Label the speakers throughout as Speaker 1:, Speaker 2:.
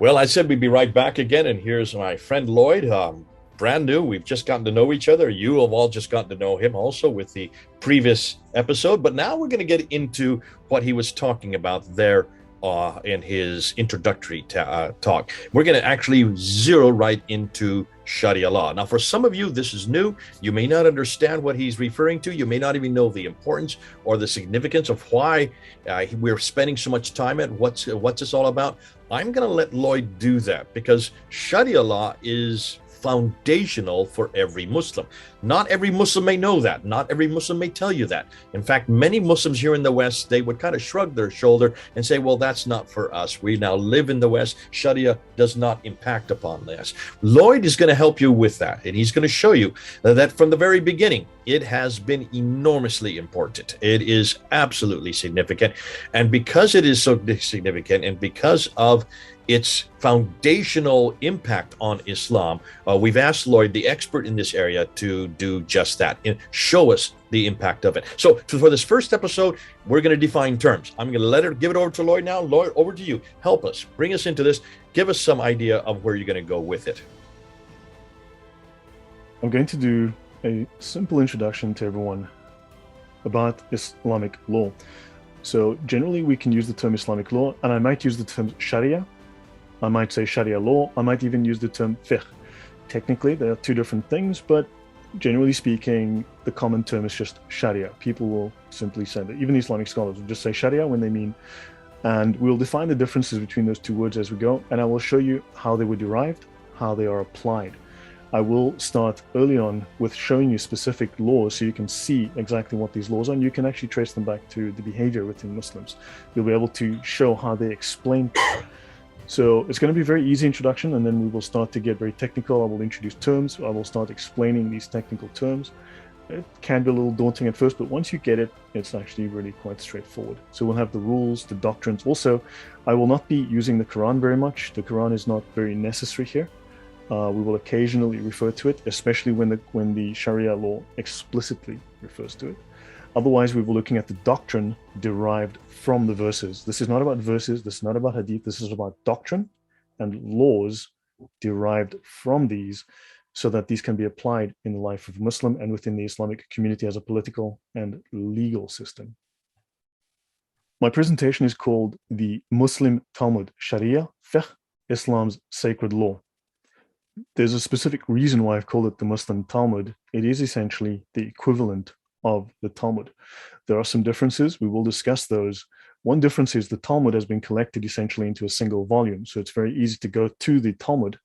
Speaker 1: Well, I said we'd be right back again, and here's my friend Lloyd. Brand new. We've just gotten to know each other. You have all just gotten to know him also with the previous episode, but now we're going to get into what he was talking about there in his introductory talk. We're going to actually zero right into Sharia law. Now, for some of you, this is new. You may not understand what he's referring to. You may not even know the importance or the significance of why we're spending so much time at what's this all about. I'm going to let Lloyd do that because Sharia law is foundational for every Muslim. Not every Muslim may know that. Not every Muslim may tell you that. In fact, many Muslims here in the West, they would kind of shrug their shoulder and say, well, that's not for us. We now live in the West. Sharia does not impact upon this. Lloyd is going to help you with that. And he's going to show you that from the very beginning, it has been enormously important. It is absolutely significant. And because it is so significant and because of its foundational impact on Islam, we've asked Lloyd, the expert in this area, to do just that and show us the impact of it. So for this first episode, we're going to define terms. I'm going to give it over to Lloyd now. Lloyd, over to you. Help us, bring us into this. Give us some idea of where you're going to go with it.
Speaker 2: I'm going to do a simple introduction to everyone about Islamic law. So generally we can use the term Islamic law, and I might use the term Sharia. I might say Sharia law. I might even use the term fiqh. Technically, they are two different things, but generally speaking, the common term is just Sharia. People will simply say that. Even Islamic scholars will just say Sharia when they mean, and we'll define the differences between those two words as we go, and I will show you how they were derived, how they are applied. I will start early on with showing you specific laws so you can see exactly what these laws are, and you can actually trace them back to the behavior within Muslims. You'll be able to show how they explain. So it's going to be a very easy introduction, and then we will start to get very technical. I will introduce terms. I will start explaining these technical terms. It can be a little daunting at first, but once you get it, it's actually really quite straightforward. So we'll have the rules, the doctrines. Also, I will not be using the Quran very much. The Quran is not very necessary here. We will occasionally refer to it, especially when the Sharia law explicitly refers to it. Otherwise, we were looking at the doctrine derived from the verses. This is not about verses. This is not about hadith. This is about doctrine and laws derived from these so that these can be applied in the life of a Muslim and within the Islamic community as a political and legal system. My presentation is called the Muslim Talmud, Sharia, Fiqh, Islam's Sacred Law. There's a specific reason why I've called it the Muslim Talmud. It is essentially the equivalent of the Talmud. There are some differences. We will discuss those. One difference is the Talmud has been collected essentially into a single volume, so it's very easy to go to the Talmud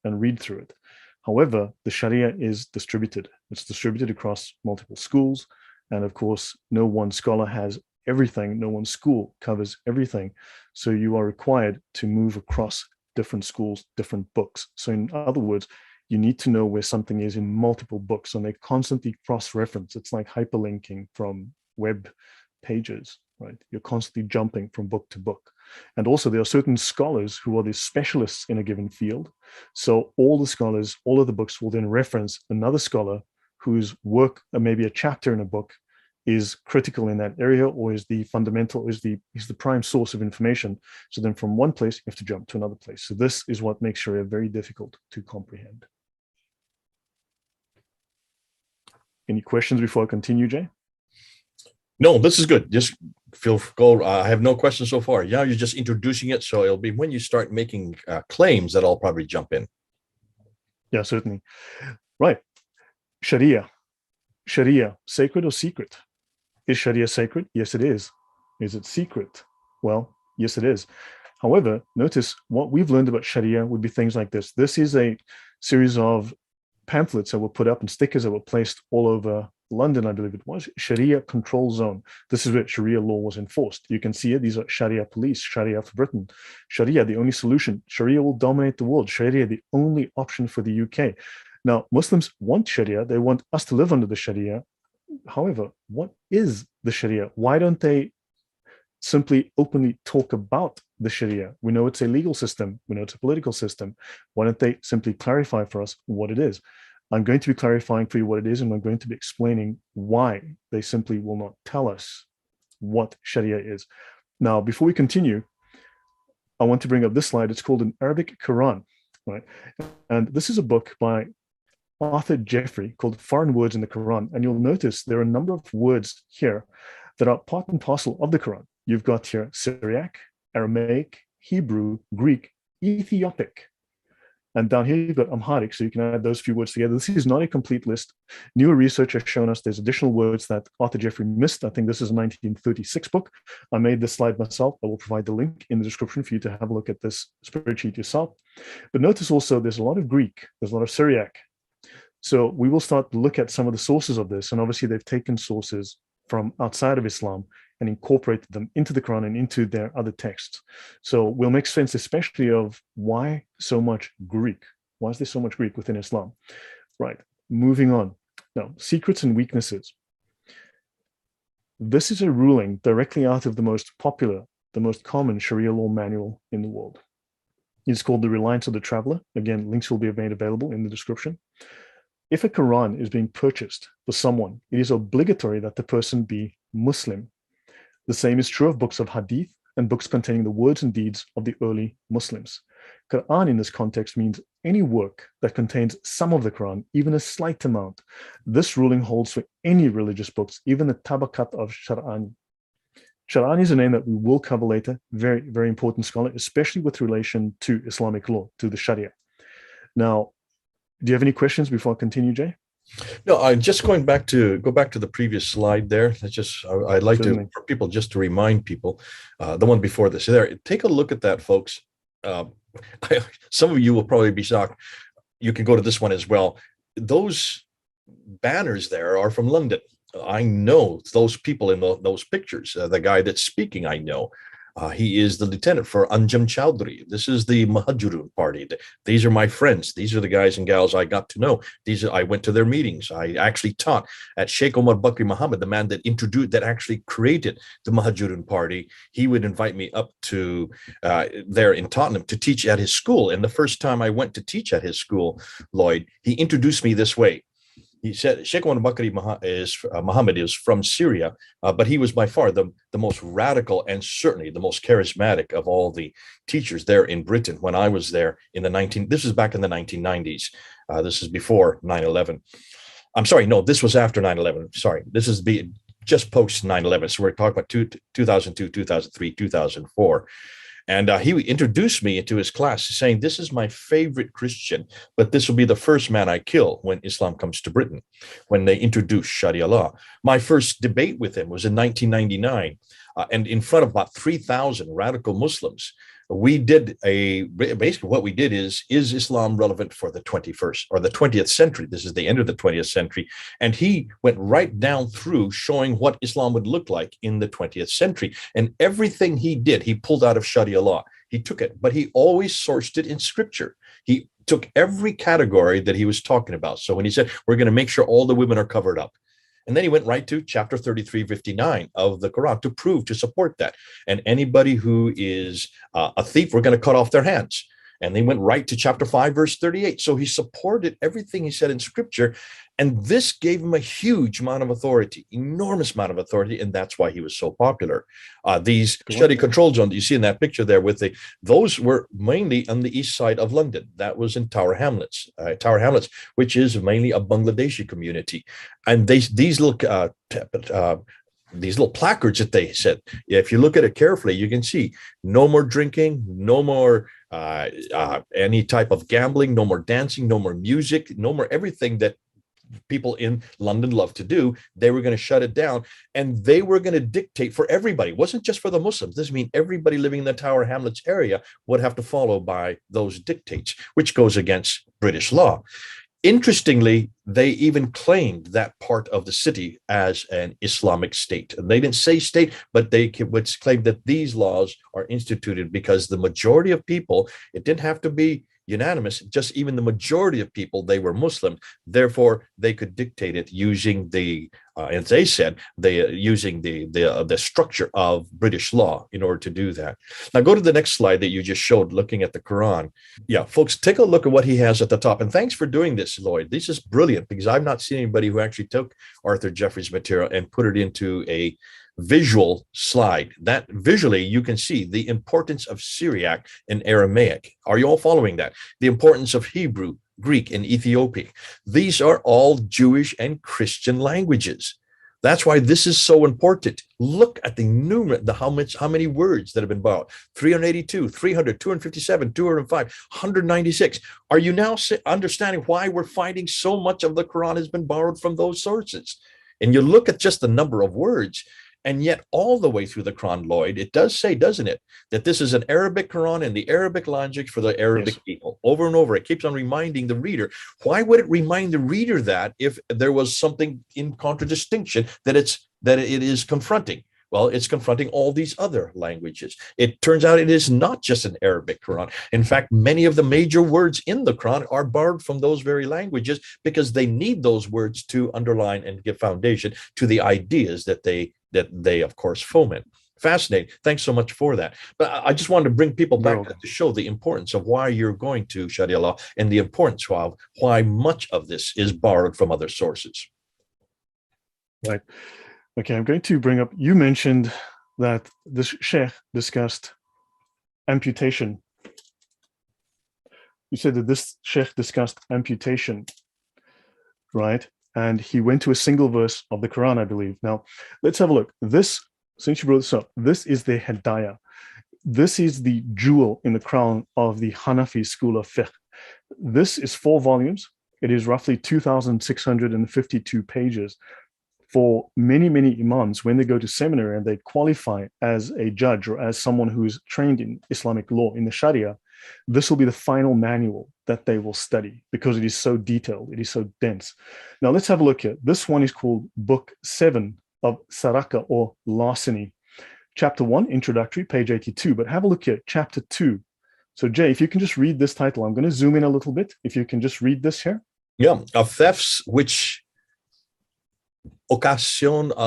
Speaker 2: and read through it. However, the Sharia is distributed. It's distributed across multiple schools, and of course, no one scholar has everything. No one school covers everything. So you are required to move across different schools, different books. So in other words, you need to know where something is in multiple books, and they constantly cross-reference. It's like hyperlinking from web pages, right? You're constantly jumping from book to book. And also there are certain scholars who are the specialists in a given field. So all the scholars, all of the books will then reference another scholar whose work, or maybe a chapter in a book, is critical in that area, or is the fundamental, is the prime source of information. So then from one place, you have to jump to another place. So this is what makes Sharia very difficult to comprehend. Any questions before I continue, Jay?
Speaker 1: No, this is good. Just go. I have no questions so far. Yeah, you're just introducing it. So it'll be when you start making claims that I'll probably jump in.
Speaker 2: Yeah, certainly. Right. Sharia. Sharia, sacred or secret? Is Sharia sacred? Yes, it is. Is it secret? Well, yes, it is. However, notice what we've learned about Sharia would be things like this. This is a series of pamphlets that were put up and stickers that were placed all over London, I believe it was. Sharia control zone. This is where Sharia law was enforced. You can see it. These are Sharia police, Sharia for Britain. Sharia, the only solution. Sharia will dominate the world. Sharia, the only option for the UK. Now, Muslims want Sharia. They want us to live under the Sharia. However, what is the Sharia? Why don't they simply openly talk about the Sharia? We know it's a legal system. We know it's a political system. Why don't they simply clarify for us what it is? I'm going to be clarifying for you what it is, and I'm going to be explaining why they simply will not tell us what Sharia is. Now, before we continue, I want to bring up this slide. It's called an Arabic Quran, right? And this is a book by Arthur Jeffrey called Foreign Words in the Quran. And you'll notice there are a number of words here that are part and parcel of the Quran. You've got here Syriac, Aramaic, Hebrew, Greek, Ethiopic. And down here, you've got Amharic, so you can add those few words together. This is not a complete list. Newer research has shown us there's additional words that Arthur Jeffrey missed. I think this is a 1936 book. I made this slide myself. I will provide the link in the description for you to have a look at this spreadsheet yourself. But notice also there's a lot of Greek, there's a lot of Syriac. So we will start to look at some of the sources of this. And obviously, they've taken sources from outside of Islam and incorporated them into the Quran and into their other texts. So we'll make sense, especially of why so much Greek. Why is there so much Greek within Islam? Right, moving on. Now, secrets and weaknesses. This is a ruling directly out of the most popular, the most common Sharia law manual in the world. It's called The Reliance of the Traveler. Again, links will be made available in the description. If a Quran is being purchased for someone, it is obligatory that the person be Muslim. The same is true of books of hadith and books containing the words and deeds of the early Muslims. Quran in this context means any work that contains some of the Quran, even a slight amount. This ruling holds for any religious books, even the Tabakat of Shar'ani. Shar'ani is a name that we will cover later, very, very important scholar, especially with relation to Islamic law, to the Sharia. Now, do you have any questions before I continue, Jay?
Speaker 1: No, I'm just go back to the previous slide there. I'd like to, for people, just to remind people, the one before this. There, take a look at that, folks. Some of you will probably be shocked. You can go to this one as well. Those banners there are from London. I know those people in those pictures. The guy that's speaking, I know. He is the lieutenant for Anjum Chowdhury. This is the Muhajirun party. These are my friends. These are the guys and gals I got to know. I went to their meetings. I actually taught at Sheikh Omar Bakri Muhammad, the man that actually created the Muhajirun party. He would invite me up to there in Tottenham to teach at his school. And the first time I went to teach at his school, Lloyd, he introduced me this way. He said Sheikh Omar Bakri Muhammad is from Syria, but he was by far the most radical and certainly the most charismatic of all the teachers there in Britain when I was there in this is back in the 1990s. This is before 9/11. I'm sorry, no, this was after 9/11. Sorry, this is just post 9/11. So we're talking about 2002, 2003, 2004. And he introduced me into his class saying, this is my favorite Christian, but this will be the first man I kill when Islam comes to Britain, when they introduce Sharia law. My first debate with him was in 1999, and in front of about 3,000 radical Muslims. We did basically what we did is Islam relevant for the 21st or the 20th century? This is the end of the 20th century. And he went right down through showing what Islam would look like in the 20th century. And everything he did, he pulled out of Sharia law. He took it, but he always sourced it in scripture. He took every category that he was talking about. So when he said, we're going to make sure all the women are covered up, and then he went right to chapter 33:59 of the Quran to support that. And anybody who is a thief, we're going to cut off their hands. And they went right to chapter 5, verse 38. So he supported everything he said in scripture. And this gave him a huge amount of authority, enormous amount of authority. And that's why he was so popular. These study control zones you see in that picture there those were mainly on the east side of London. That was in Tower Hamlets, which is mainly a Bangladeshi community. And these little placards that they said, if you look at it carefully, you can see no more drinking, no more any type of gambling, no more dancing, no more music, no more everything that people in London love to do. They were going to shut it down, and they were going to dictate for everybody. It wasn't just for the Muslims. This means everybody living in the Tower Hamlets area would have to follow by those dictates, which goes against British law. Interestingly, they even claimed that part of the city as an Islamic state. And they didn't say state, but they would claim that these laws are instituted because the majority of people, it didn't have to be unanimous, just even the majority of people, they were Muslim. Therefore, they could dictate it using as they said, using the structure of British law in order to do that. Now, go to the next slide that you just showed, looking at the Quran. Yeah, folks, take a look at what he has at the top. And thanks for doing this, Lloyd. This is brilliant because I've not seen anybody who actually took Arthur Jeffrey's material and put it into a visual slide. That visually you can see the importance of Syriac and Aramaic. Are you all following that? The importance of Hebrew, Greek, and Ethiopic. These are all Jewish and Christian languages. That's why this is so important. Look at how many words that have been borrowed: 382, 300, 257, 205, 196. Are you now understanding why we're finding so much of the Quran has been borrowed from those sources? And you look at just the number of words, and yet all the way through the Quran, Lloyd, it does say, doesn't it, that this is an Arabic Quran in the Arabic language for the Arabic people. Over and over, it keeps on reminding the reader. Why would it remind the reader that if there was something in contradistinction that it is confronting? Well, it's confronting all these other languages. It turns out it is not just an Arabic Quran. In fact, many of the major words in the Quran are borrowed from those very languages because they need those words to underline and give foundation to the ideas that they of course foment. Fascinating. Thanks so much for that. But I just wanted to bring people back to show the importance of why you're going to Sharia law and the importance of why much of this is borrowed from other sources.
Speaker 2: Right. Okay, I'm going to bring up, you mentioned that this sheikh discussed amputation. You said that this sheikh discussed amputation, right? And he went to a single verse of the Quran, I believe. Now, let's have a look. This, since you brought this up, this is the Hidayah. This is the jewel in the crown of the Hanafi school of fiqh. This is 4 volumes. It is roughly 2,652 pages. For many, many imams, when they go to seminary and they qualify as a judge or as someone who's trained in Islamic law, in the Sharia, this will be the final manual that they will study because it is so detailed, it is so dense. Now let's have a look here. This one is called Book 7 of Saraka or Larceny. Chapter 1, Introductory, page 82. But have a look here, Chapter 2. So Jay, if you can just read this title, I'm going to zoom in a little bit. If you can just read this here.
Speaker 1: Yeah, of thefts which occasion. So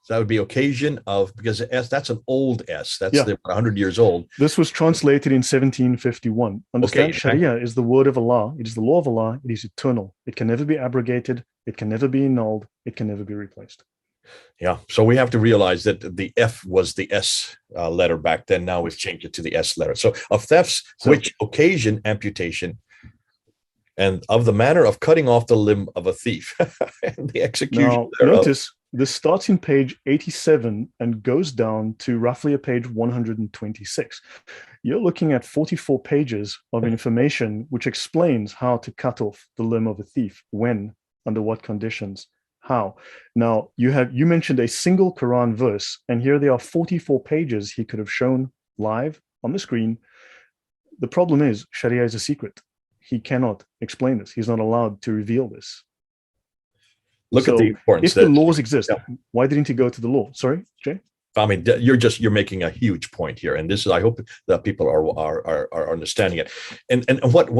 Speaker 1: that would be occasion of, because S, that's an old S. That's 100 years old.
Speaker 2: This was translated in 1751. Understand, Sharia is the word of Allah. It is the law of Allah. It is eternal. It can never be abrogated. It can never be annulled. It can never be replaced.
Speaker 1: Yeah. So we have to realize that the F was the S letter back then. Now we've changed it to the S letter. So of thefts which occasion amputation, and of the manner of cutting off the limb of a thief and the execution.
Speaker 2: Now, notice this starts in page 87 and goes down to roughly a page 126. You're looking at 44 pages of information which explains how to cut off the limb of a thief, when, under what conditions, how. Now, you mentioned a single Quran verse, and here there are 44 pages he could have shown live on the screen. The problem is Sharia is a secret. He cannot explain this. He's not allowed to reveal this.
Speaker 1: Look at the importance.
Speaker 2: If the laws exist, why didn't he go to the law? Sorry, Jay?
Speaker 1: I mean, you're making a huge point here, and this is, I hope that people are understanding it. And what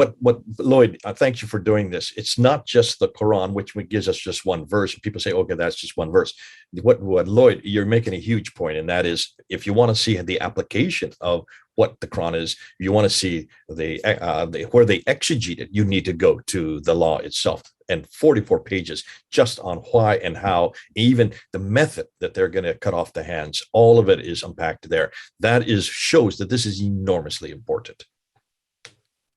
Speaker 1: Lloyd, thank you for doing this. It's not just the Quran, which gives us just one verse. People say, okay, that's just one verse. What Lloyd, you're making a huge point, and that is, if you want to see the application of what the Quran is, you want to see where they exegete it, you need to go to the law itself. And 44 pages just on why and how, even the method that they're going to cut off the hands, all of it is unpacked there. That shows that this is enormously important.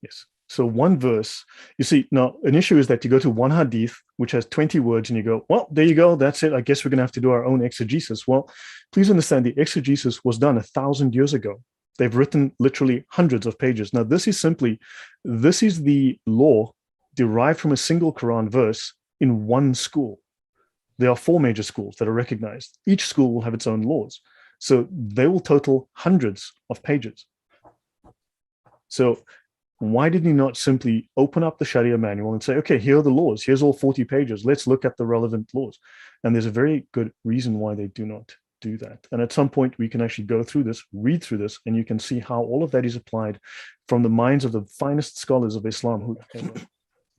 Speaker 2: Yes. So one verse, you see, now an issue is that you go to one hadith, which has 20 words, and you go, well, there you go, that's it. I guess we're going to have to do our own exegesis. Well, please understand, the exegesis was done 1,000 years ago. They've written literally hundreds of pages. Now, this is the law derived from a single Quran verse in one school. There are 4 major schools that are recognized. Each school will have its own laws. So they will total hundreds of pages. So why did he not simply open up the Sharia manual and say, okay, here are the laws. Here's all 40 pages. Let's look at the relevant laws. And there's a very good reason why they do not do that. And at some point, we can actually go through this, read through this, and you can see how all of that is applied from the minds of the finest scholars of Islam who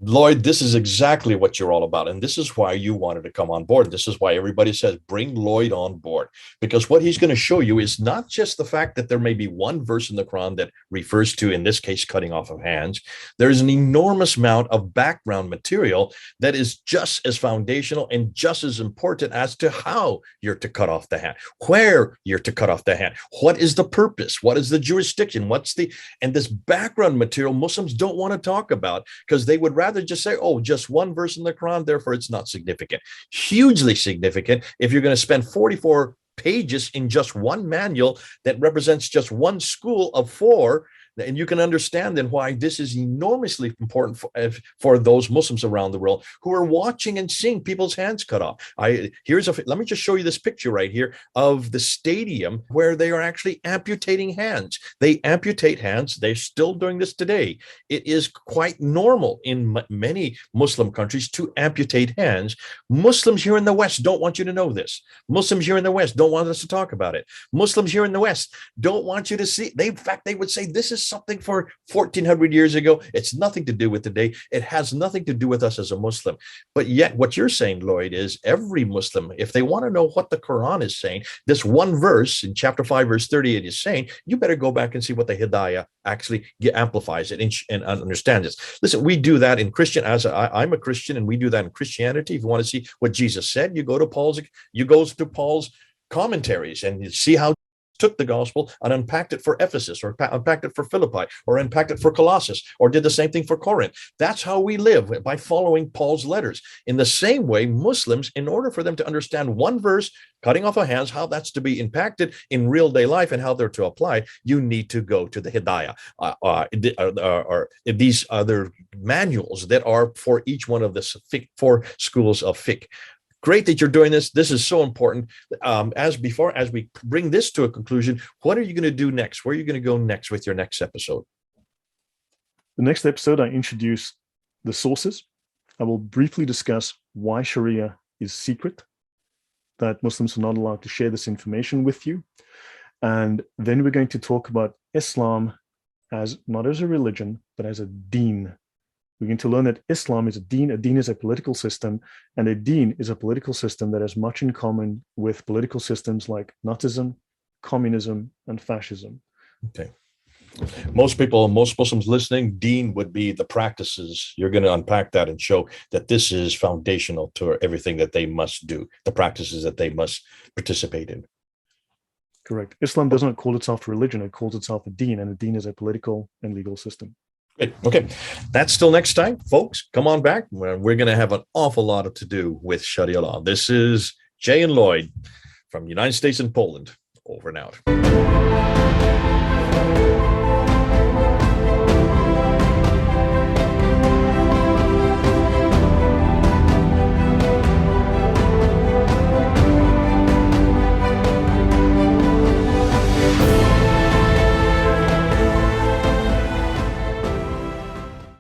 Speaker 1: Lloyd, this is exactly what you're all about. And this is why you wanted to come on board. This is why everybody says, bring Lloyd on board. Because what he's going to show you is not just the fact that there may be one verse in the Quran that refers to, in this case, cutting off of hands. There's an enormous amount of background material that is just as foundational and just as important as to how you're to cut off the hand, where you're to cut off the hand, what is the purpose, what is the jurisdiction, and this background material Muslims don't want to talk about because they would rather just say, oh, just one verse in the Quran, therefore it's not significant. Hugely significant if you're going to spend 44 pages in just one manual that represents just one school of four. And you can understand then why this is enormously important for those Muslims around the world who are watching and seeing people's hands cut off. Let me just show you this picture right here of the stadium where they are actually amputating hands. They amputate hands. They're still doing this today. It is quite normal in many Muslim countries to amputate hands. Muslims here in the West don't want you to know this. Muslims here in the West don't want us to talk about it. Muslims here in the West don't want you to see. In fact, they would say this is something for 1400 years ago. It's nothing to do with today. It has nothing to do with us as a Muslim. But yet what you're saying, Lloyd, is every Muslim, if they want to know what the Quran is saying, this one verse in chapter 5, verse 38 is saying, you better go back and see what the Hidayah actually amplifies it and understands it. Listen, we do that in Christian, I'm a Christian, and we do that in Christianity. If you want to see what Jesus said, you go to Paul's commentaries and you see how took the gospel and unpacked it for Ephesus, or unpacked it for Philippi, or unpacked it for Colossus, or did the same thing for Corinth. That's how we live, by following Paul's letters. In the same way, Muslims, in order for them to understand one verse, cutting off of hands, how that's to be impacted in real day life and how they're to apply, you need to go to the Hidayah, or these other manuals that are for each one of the 4 schools of fiqh. Great that you're doing this. This is so important. As we bring this to a conclusion, what are you going to do next? Where are you going to go next with your next episode?
Speaker 2: The next episode, I introduce the sources. I will briefly discuss why Sharia is secret, that Muslims are not allowed to share this information with you. And then we're going to talk about Islam as not as a religion, but as a deen. We're going to learn that Islam is a deen. A deen is a political system, and a deen is a political system that has much in common with political systems like Nazism, communism, and fascism.
Speaker 1: Okay. Most Muslims listening, deen would be the practices. You're going to unpack that and show that this is foundational to everything that they must do, the practices that they must participate in.
Speaker 2: Correct. Islam does not call itself a religion. It calls itself a deen, and a deen is a political and legal system.
Speaker 1: Okay, that's still next time, folks. Come on back. We're going to have an awful lot to do with Sharia law. This is Jay and Lloyd from the United States and Poland. Over and out.